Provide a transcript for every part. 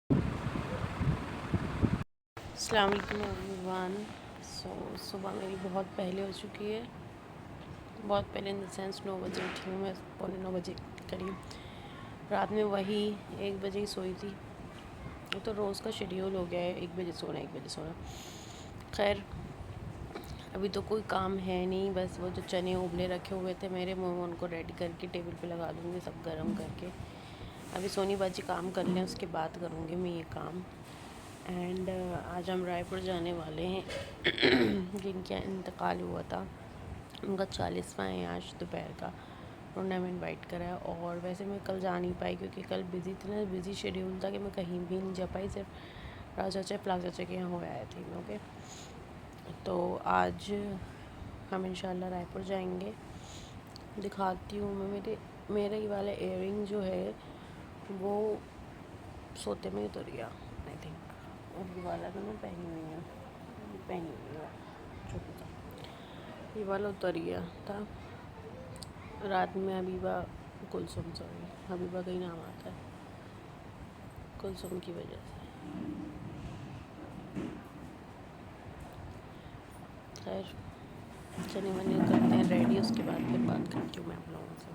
अस्सलाम वालेकुम एवरीवन। सुबह मेरी बहुत पहले हो चुकी है, बहुत पहले इन द सेंस 9 बजे उठी हूँ मैं, 8:45 के करीब। रात में वही 1 बजे ही सोई थी। वो तो रोज़ का शेड्यूल हो गया है, 1 बजे सोना 1 बजे सोना। खैर अभी तो कोई काम है नहीं, बस वो जो चने उबले रखे हुए थे मेरे मुँह में, उनको रेडी करके टेबल पे लगा दूँगी, सब गर्म करके। अभी सोनी बाजी काम कर लें, उसके बाद करूँगी मैं ये काम। एंड आज हम रायपुर जाने वाले हैं जिनका इंतकाल हुआ था, उनका 40वां है आज दोपहर का। उन्होंने हमें इनवाइट करा है, और वैसे मैं कल जा नहीं पाई क्योंकि कल बिज़ी थी ना, बिज़ी शेड्यूल था कि मैं कहीं भी नहीं जा पाई, सिर्फ राजा चाचा फ्लाग चाचा के यहाँ हो आए थे। ओके, तो आज हम इंशाल्लाह रायपुर जाएंगे। दिखाती हूँ मैं, मेरा ये वाला इयररिंग जो है वो सोते में ही उतर गया आई थिंक, और ये वाला तो मैं पहनी हुई है छोटा सा, ये वाला उतर गया था रात में। हबीबा का ही नाम आता है, कुलसुम की वजह से। खैर चने वने करते हैं रेडी, उसके बाद फिर बात करती हूँ मैं आप लोगों से।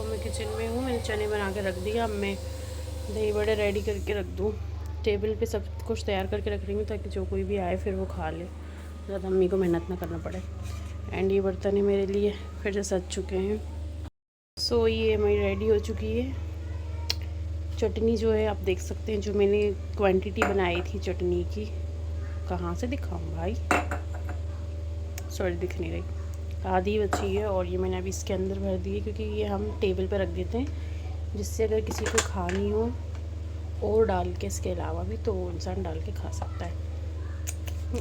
मैं किचन में हूँ, मैंने चने बना के रख दिया। अब मैं दही बड़े रेडी करके रख दूँ, टेबल पे सब कुछ तैयार करके रख रही हूँ ताकि जो कोई भी आए फिर वो खा ले, ज़्यादा अम्मी को मेहनत ना करना पड़े। एंड ये बर्तन मेरे लिए फिर से सज चुके हैं। ये मेरी रेडी हो चुकी है। चटनी जो है आप देख सकते हैं, जो मैंने क्वांटिटी बनाई थी चटनी की, कहाँ से दिखाऊँ भाई, सॉरी दिख नहीं रही, आधी बची है। और ये मैंने अभी इसके अंदर भर दी है क्योंकि ये हम टेबल पर रख देते हैं, जिससे अगर किसी को खानी हो और डाल के इसके अलावा भी तो वो इंसान डाल के खा सकता है।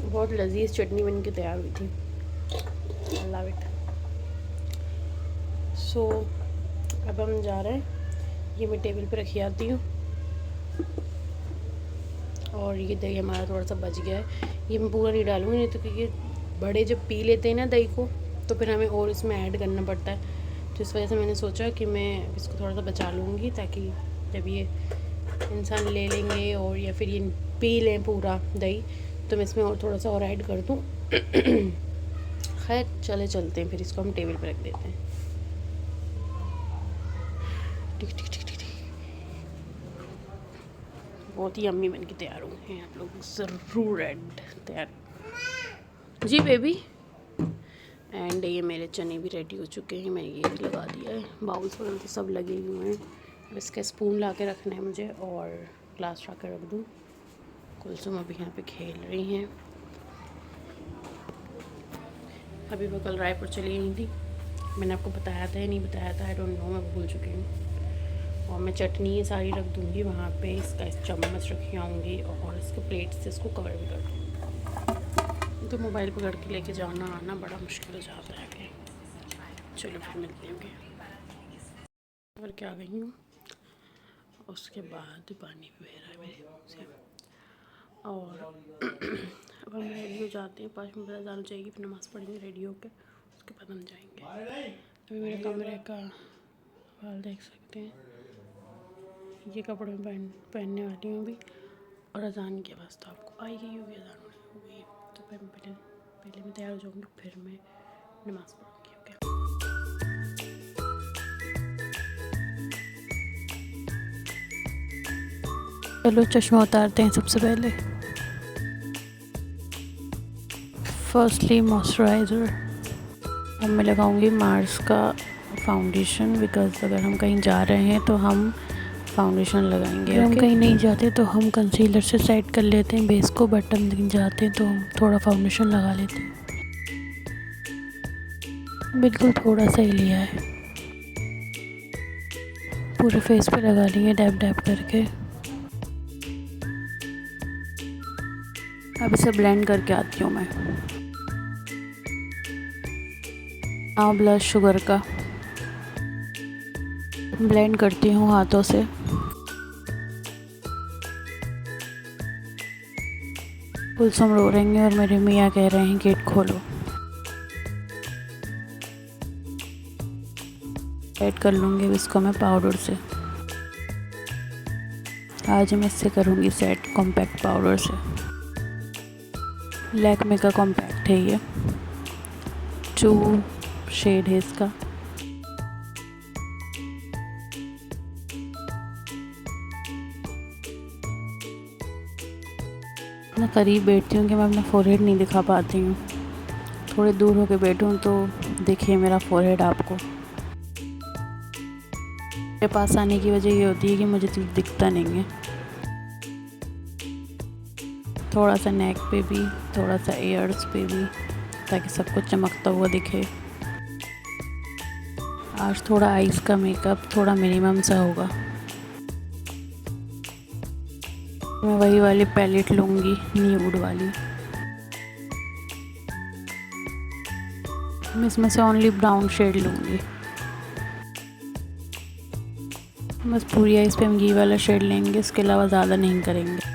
बहुत लजीज चटनी बन के तैयार हुई थी, आई लव इट। अब हम जा रहे हैं, ये मैं टेबल पे रखी आती हूँ। और ये दही हमारा थोड़ा सा बच गया है, ये मैं पूरा नहीं डालूँगी, नहीं तो क्योंकि बड़े जब पी लेते हैं ना दही को तो फिर हमें और इसमें ऐड करना पड़ता है। तो इस वजह से मैंने सोचा कि मैं इसको थोड़ा सा बचा लूँगी, ताकि जब ये इंसान ले लेंगे और या फिर ये पी लें पूरा दही तो मैं इसमें और थोड़ा सा और ऐड कर दूँ। खैर चलते हैं, फिर इसको हम टेबल पर रख देते हैं। बहुत ही अम्मी बन के तैयार हुए हैं आप लोग, ज़रूर ऐड तैयार जी बेबी। एंड ये मेरे चने भी रेडी हो चुके हैं, मैंने ये भी लगा दिया है, बाउल्स वगैरह तो सब लगे हुए हैं। अब इसका स्पून ला के रखना है मुझे और ग्लास ला के रख दूँ। कुलसुम अभी यहाँ पे खेल रही हैं। अभी वो कल रायपुर चली गई थी, मैंने आपको बताया था या नहीं बताया था, आई डोंट नो, मैं भूल चुकी हूँ। और मैं चटनी ये सारी रख दूँगी वहाँ पे, इसका चम्मच रखी आऊँगी और इसके प्लेट से इसको कवर भी कर दूँगी। तो मोबाइल पकड़ के लेके जाना आना बड़ा मुश्किल हो जाता है। चलो फिर मिलते हैं। और क्या गई हूँ, उसके बाद पानी भी बह रहा है मेरे से। और अब हम रेडी हो जाते हैं, 5 मिनट बाद जाना चाहिए, फिर नमाज़ पढ़ेंगे रेडी होकर, उसके बाद हम जाएंगे। अभी मेरे कमरे का हाल देख सकते हैं, ये कपड़े में पहनने वाली हूँ अभी, और अजान की आवाज़ तो आपको आई गई होगी, अजान हो गई। तो पहले मैं तैयार हो जाऊँगी, फिर मैं नमाज़ पढ़ूँगी। ओके, चलो चश्मा उतारते हैं सबसे पहले। फर्स्टली मॉइस्चराइज़र, अब मैं लगाऊंगी मार्स का फाउंडेशन, बिकॉज़ अगर हम कहीं जा रहे हैं तो हम फाउंडेशन लगाएंगे। अगर हम कहीं नहीं जाते तो हम कंसीलर से सेट कर लेते हैं बेस को, बट हम नहीं जाते तो हम थोड़ा फाउंडेशन लगा लेते हैं। बिल्कुल थोड़ा सा ही लिया है, पूरे फेस पे लगा लिए डैब डैब करके। अब इसे ब्लेंड करके आती हूँ मैं। ब्लश शुगर का ब्लेंड करती हूँ हाथों से। कुलसुम रो रही हैं और मेरे मियाँ कह रहे हैं गेट खोलो। ऐड कर लूँगी इसको मैं पाउडर से। आज मैं इससे करूँगी सेट कॉम्पैक्ट पाउडर से। लैक्मे का कॉम्पैक्ट है ये, 2 शेड है इसका। मैं करीब बैठती हूँ कि मैं अपना फोरहेड नहीं दिखा पाती हूँ, थोड़े दूर होके बैठूँ तो देखिए मेरा फोरहेड आपको। मेरे पास आने की वजह ये होती है कि मुझे तो दिखता नहीं है। थोड़ा सा नेक पे भी, थोड़ा सा ईयर्स पे भी, ताकि सब कुछ चमकता हुआ दिखे। आज थोड़ा आइस का मेकअप थोड़ा मिनिमम सा होगा। मैं वही वाली पैलेट लूँगी, न्यूड वाली। मैं इसमें से ओनली ब्राउन शेड लूँगी। बस पूरी आइस पे हम ये वाला शेड लेंगे, इसके अलावा ज़्यादा नहीं करेंगे।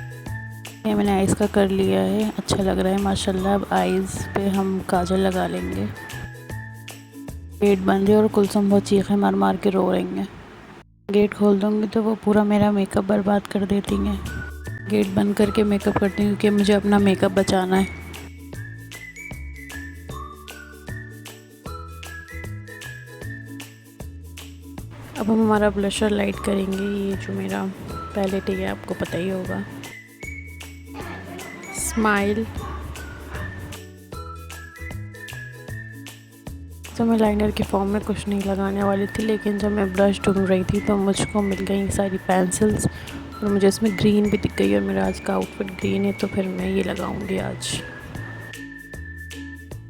ये मैंने आइस का कर लिया है, अच्छा लग रहा है माशाल्लाह। अब आइस पे हम काजल लगा लेंगे। गेट बंद है और कुलसुम बहुत चीखे मार मार के रो रही हैं। गेट खोल दूँगी तो वो पूरा मेरा मेकअप बर्बाद कर देती हैं। गेट बंद करके मेकअप करती हूँ क्योंकि मुझे अपना मेकअप बचाना है। अब हम हमारा ब्लशर लाइट करेंगे। ये जो मेरा पैलेट है आपको पता ही होगा, स्माइल। तो मैं लाइनर के फॉर्म में कुछ नहीं लगाने वाली थी, लेकिन जब मैं ब्रश ढूंढ रही थी तो मुझको मिल गई सारी पेंसिल्स और मुझे इसमें ग्रीन भी दिख गई और मेरा आज का आउटफिट ग्रीन है, तो फिर मैं ये लगाऊंगी आज।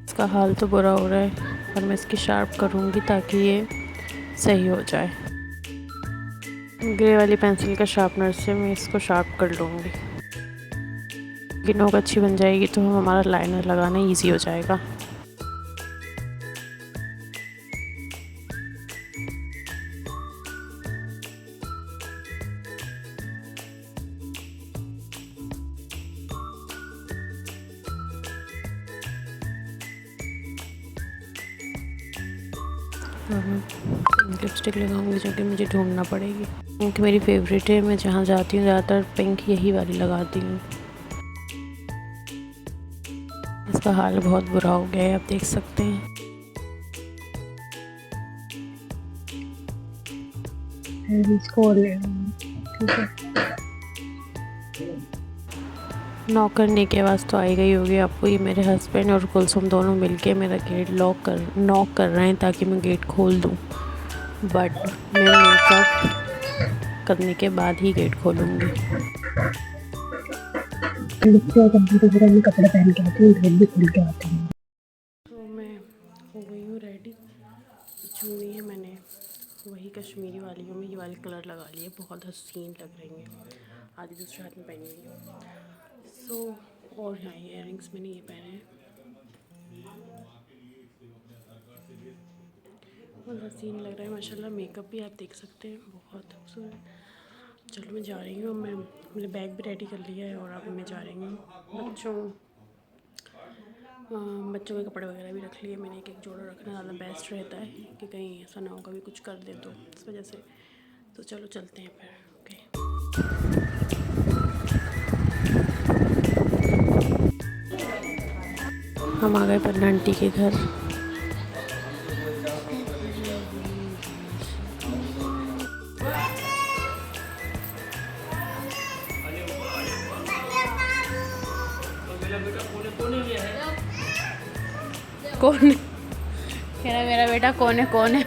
इसका हाल तो बुरा हो रहा है और मैं इसकी शार्प करूँगी ताकि ये सही हो जाए। ग्रे वाली पेंसिल का शार्पनर से मैं इसको शार्प कर लूँगी कि नोक अच्छी बन जाएगी तो हमारा लाइनर लगाना ईजी हो जाएगा। लिपस्टिक लगाऊंगी जो कि मुझे ढूंढना पड़ेगी क्योंकि मेरी फेवरेट है। मैं जहाँ जाती हूँ ज़्यादातर पिंक यही वाली लगाती हूँ। इसका हाल बहुत बुरा हो गया है, आप देख सकते हैं। इसको नॉक करने की आवाज़ तो आई गई होगी आपको। ये मेरे हस्बैंड और कुलसुम दोनों मिलके मेरा गेट नॉक कर रहे हैं ताकि मैं गेट खोल दूँ, बट मैं मेकअप करने के बाद ही गेट खोलूँगी। कपड़े पहन के आती हूँ, गेट भी खोल के आती हूँ। तो मैं हो गई हूँ रेडी। चुनी है मैंने वही कश्मीरी वाली हूँ, मैं ये वाली कलर लगा ली है, बहुत हसीन लग रही है। आधी दूसरे हाथ में पहनी हुई है। सो और यहाँ इयररिंग्स मैंने ये पहने हैं, बहुत हसीन लग रहा है माशाल्लाह। मेकअप भी आप देख सकते हैं बहुत खूबसूरत। चलो मैं जा रही हूँ, मैंने बैग भी रेडी कर लिया है और अब मैं जा रही हूँ। बच्चों के कपड़े वगैरह भी रख लिए मैंने, एक जोड़ा रखना ज़्यादा बेस्ट रहता है कि कहीं ऐसा ना हो कभी कुछ कर दे तो, इस वजह से। तो चलो चलते हैं फिर। ओके, हम आ गए पन्ना आंटी के घर। कौन कह रहा मेरा बेटा कौन है कौन है?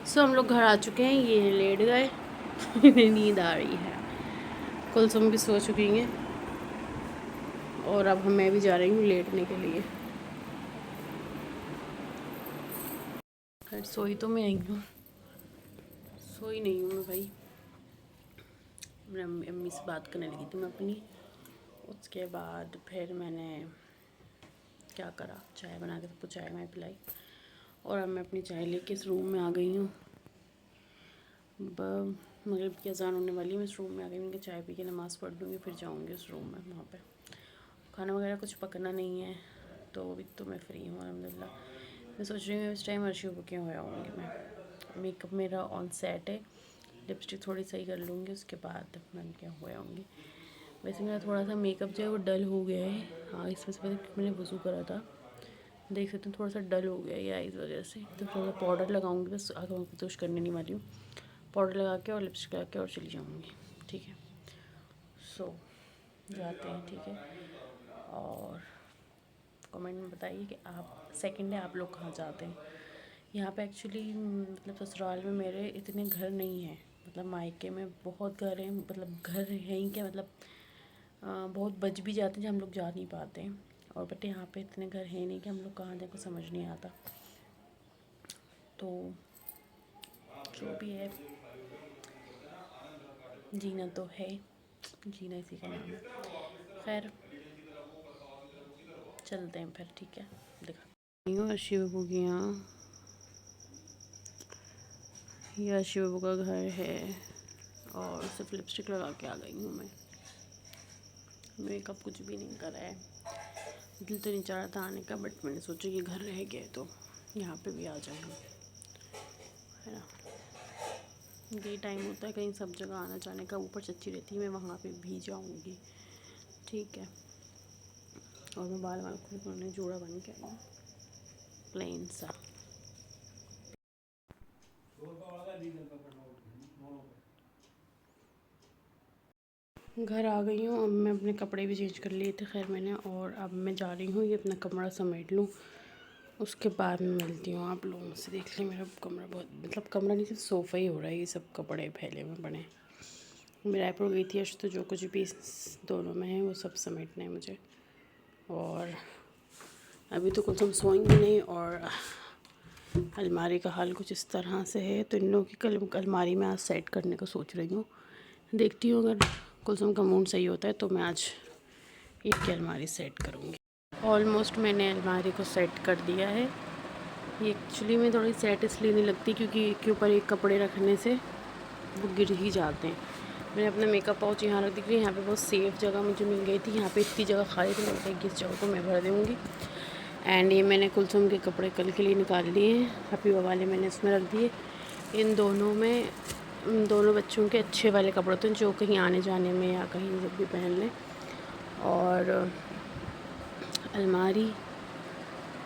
सो हम लोग घर आ चुके हैं, ये लेट गए। नींद आ रही है, कुलसुम भी सो चुकी हैं और अब मैं भी जा रही हूँ लेटने के लिए। खैर सोई तो मैं आई हूँ, सोई नहीं हूँ मैं भाई। मेरी अम्मी से बात करने लगी थी मैं अपनी। उसके बाद फिर मैंने क्या करा, चाय बना के सबको चाय मैं पिलाई और अब मैं अपनी चाय लेके इस रूम में आ गई हूँ। मगरिब की अज़ान होने वाली है। मैं इस रूम में आ गई, उनके चाय पी के नमाज़ पढ़ लूँगी, फिर जाऊँगी उस रूम में। वहाँ पे खाना वगैरह कुछ पकना नहीं है, तो अभी तो मैं फ्री हूँ अल्हम्दुलिल्लाह। मैं सोच रही हूँ इस टाइम अर्शियों बुकिंग हो आऊँगी मैं। मेकअप मेरा ऑन सेट है, लिपस्टिक थोड़ी सही कर लूँगी, उसके बाद मैं क्या हो आऊँगी। वैसे मेरा थोड़ा सा मेकअप जो है वो डल हो गया है। हाँ, इसमें से मैंने वज़ू करा था, देख सकते हैं थोड़ा सा डल हो गया ये आइज़ वगैरह से। तो थोड़ा सा पाउडर लगाऊंगी, बस आगे मैं कुछ करने नहीं वाली हूँ। पाउडर लगा के और लिपस्टिक लगा के और चली जाऊँगी, ठीक है। सो जाते हैं, ठीक है। और कमेंट में बताइए कि आप सेकंड डे आप लोग कहाँ जाते हैं। यहाँ पे एक्चुअली मतलब ससुराल में मेरे इतने घर नहीं हैं, मतलब मायके में बहुत घर हैं, मतलब घर हैं ही क्या, मतलब बहुत बच भी जाते हैं जब हम लोग जा नहीं पाते हैं। और बट यहाँ पे इतने घर हैं नहीं कि हम लोग कहाँ जाए, को समझ नहीं आता। तो जो भी है, जीना तो है, जीना इसी का नाम है। खैर चलते हैं फिर, ठीक है। दिखा शिव बाबू की, यहाँ यह शिव बाबू का घर है और सिर्फ लिपस्टिक लगा के आ गई हूँ मैं। मेकअप कुछ भी नहीं करा है। दिल तो नहीं चाह रहा था आने का, बट मैंने सोचा कि घर रह गए तो यहाँ पे भी आ जाऊँगी, है ना। यही टाइम होता है कहीं सब जगह आना जाने का, ऊपर चच्ची रहती है, मैं वहाँ पे भी जाऊँगी, ठीक है। और मैं बाल खुद उन्होंने जोड़ा बन के आई हूँ, प्लेन सा। घर आ गई हूँ, अब मैं अपने कपड़े भी चेंज कर लिए थे खैर मैंने, और अब मैं जा रही हूँ ये अपना कमरा समेट लूँ, उसके बाद मैं मिलती हूँ आप लोगों से। देख लें मेरा कमरा बहुत, मतलब कमरा नहीं, सिर्फ सोफ़ा ही हो रहा है, ये सब कपड़े फैले हुए पड़े। मैं रायपुर गई थी आज, तो जो कुछ भी दोनों में है वो सब समेटना है मुझे। और अभी तो कुछ हम सोएंगे नहीं, और अलमारी का हाल कुछ इस तरह से है, तो इन लोगों की कल अलमारी में आज सेट करने का सोच रही हूँ। देखती हूँ अगर कुलसुम का मूड सही होता है तो मैं आज ईद की अलमारी सेट करूँगी। ऑलमोस्ट मैंने अलमारी को सेट कर दिया है। ये एक्चुअली में थोड़ी सेट इसलिए नहीं लगती क्योंकि एक के ऊपर एक कपड़े रखने से वो गिर ही जाते हैं। मैंने अपना मेकअप पाउच यहाँ रख दी, यहाँ पे बहुत सेफ़ जगह मुझे मिल गई थी। यहाँ पे इतनी जगह खाली थी, मैंने किस जगह को मैं भर दूँगी। एंड ये मैंने कुलसुम के कपड़े कल के लिए निकाल लिए हैं, हैप्पी वाले मैंने इसमें रख दिए। इन दोनों में, दोनों बच्चों के अच्छे वाले कपड़े होते हैं जो कहीं आने जाने में या कहीं जब भी पहन लें। और अलमारी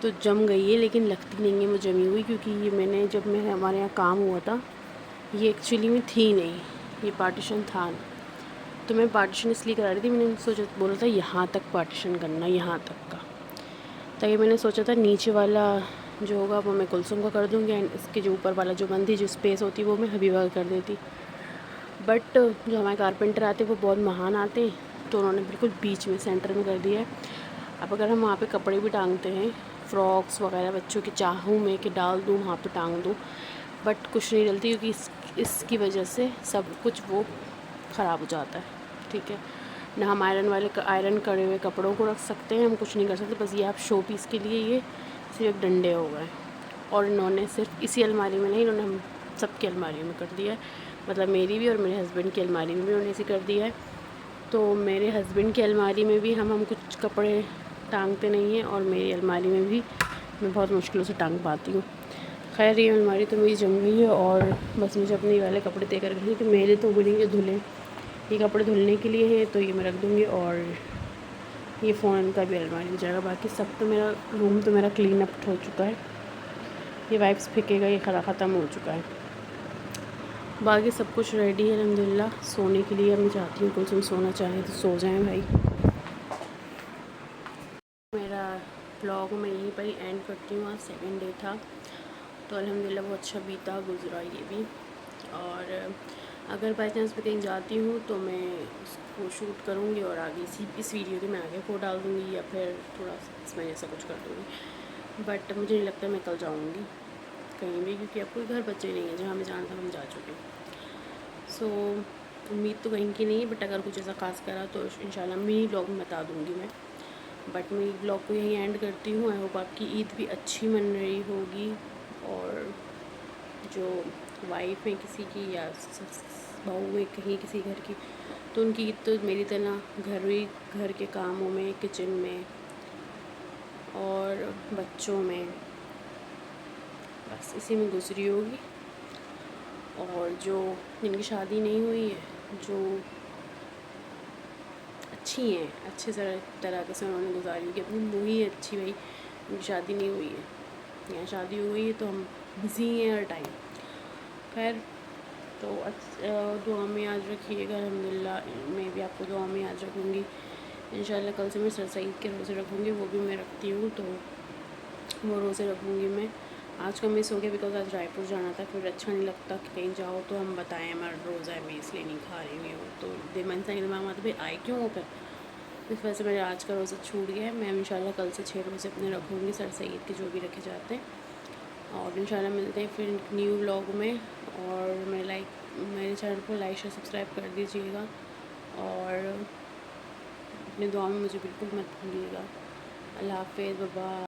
तो जम गई है, लेकिन लगती नहीं है वो जमी हुई, क्योंकि ये मैंने जब मैं हमारे यहाँ काम हुआ था, ये एक्चुअली में थी नहीं, ये पार्टीशन था ना। तो मैं पार्टीशन इसलिए करा रही थी, मैंने सोचा, बोला था यहाँ तक पार्टीशन करना, यहाँ तक का। तो ये मैंने सोचा था नीचे वाला जो होगा वो मैं कुलसुम का कर दूँगी, एंड इसके जो ऊपर वाला जो बंदी जो स्पेस होती है वो मैं हबीबा का कर देती। बट जो हमारे कारपेंटर आते हैं वो बहुत महान आते हैं, तो उन्होंने बिल्कुल बीच में सेंटर में कर दिया है। अब अगर हम वहाँ पे कपड़े भी टांगते हैं, फ्रॉक्स वगैरह बच्चों की, चाहूँ मैं कि डाल दूँ वहाँ पे टांग दूँ, बट कुछ नहीं डलती, क्योंकि इसकी वजह से सब कुछ वो ख़राब हो जाता है, ठीक है ना। हम आयरन करे हुए कपड़ों को रख सकते हैं, हम कुछ नहीं कर सकते। बस ये आप शो पीस के लिए ये सिर्फ डंडे हो गए। और इन्होंने सिर्फ इसी अलमारी में नहीं, इन्होंने हम सबकी अलमारी में कर दिया है, मतलब मेरी भी और मेरे हस्बैंड की अलमारी में भी उन्होंने ऐसे कर दिया है। तो मेरे हस्बैंड की अलमारी में भी हम कुछ कपड़े टांगते नहीं हैं, और मेरी अलमारी में भी मैं बहुत मुश्किलों से टांग पाती हूँ। खैर ये अलमारी तो मेरी जम गई है, और बस मुझे अपने वाले कपड़े तय कर गए कि मेरे तो बोलेंगे धुले, ये कपड़े धुलने के लिए है तो ये मैं रख दूँगी, और ये फ़ोन का भी अलमारी में जाएगा। बाकी सब तो मेरा रूम तो मेरा क्लीन अप हो चुका है, ये वाइप्स फेंकेगा, ये ख़त्म हो चुका है। बाकी सब कुछ रेडी है अल्हम्दुलिल्लाह। सोने के लिए मैं चाहती हूँ कुछ हम सोना चाहें तो सो जाएं भाई। मेरा ब्लॉग मैं यहीं पर ही एंड करती हूँ। आज सेकंड डे था तो अल्हम्दुलिल्लाह बहुत अच्छा बीता, गुजरा ये भी। और अगर बाई चांस मैं कहीं जाती हूँ तो मैं उसको शूट करूँगी और आगे इस वीडियो के मैं आगे को डाल दूँगी, या फिर थोड़ा इसमें ऐसा कुछ कर दूँगी। बट मुझे नहीं लगता मैं कल जाऊँगी कहीं भी, क्योंकि अब कोई घर बच्चे नहीं है, जहाँ मैं जाना था हम जा चुके। सो उम्मीद तो कहीं की नहीं है, बट अगर कुछ ऐसा खास करा तो इंशाल्लाह मिनी ब्लॉग में बता दूँगी मैं। बट मैं ब्लॉग को यहीं एंड करती हूँ। आई होप आपकी ईद भी अच्छी मन रही होगी, और जो वाइफ है किसी की या बहू है कहीं किसी घर की, तो उनकी ईद तो मेरी तरह घर के कामों में, किचन में और बच्चों में, बस इसी में गुजरी होगी। और जो जिनकी शादी नहीं हुई है, जो अच्छी हैं, अच्छे तरह से उन्होंने गुजारी होगी अपनी, वही अच्छी भाई, उनकी शादी नहीं हुई है। यहाँ शादी हो गई है तो हम बिज़ी हैं हर टाइम। खैर, तो दुआ में याद रखिएगा। अल्हम्दुलिल्लाह मैं भी आपको दुआ में याद रखूँगी। इंशाल्लाह कल से मैं सर सईद के रोज़े रखूँगी, वो भी मैं रखती हूँ, तो वो रोज़े रखूँगी मैं। आज का मिस हो गया बिकॉज आज रायपुर जाना था, फिर अच्छा नहीं लगता कि कहीं जाओ तो हम बताएं हमारा रोज़ा है, मैं इसलिए नहीं खा रही हूँ। तो मन से दिमाग आता भाई आए क्यों हो, फिर इस वजह से मेरा आज का रोज़ा छूट गया है। मैं इंशाल्लाह कल से 6 रोज़े अपने रखूँगी, सर सईद के जो भी रखे जाते हैं। और इंशाल्लाह मिलते हैं फिर न्यू व्लॉग में। और मेरे चैनल को लाइक शेयर सब्सक्राइब कर दीजिएगा और अपनी दुआ में मुझे बिल्कुल मत भूलिएगा। अल्लाह हाफ़िज़, बाय बाय।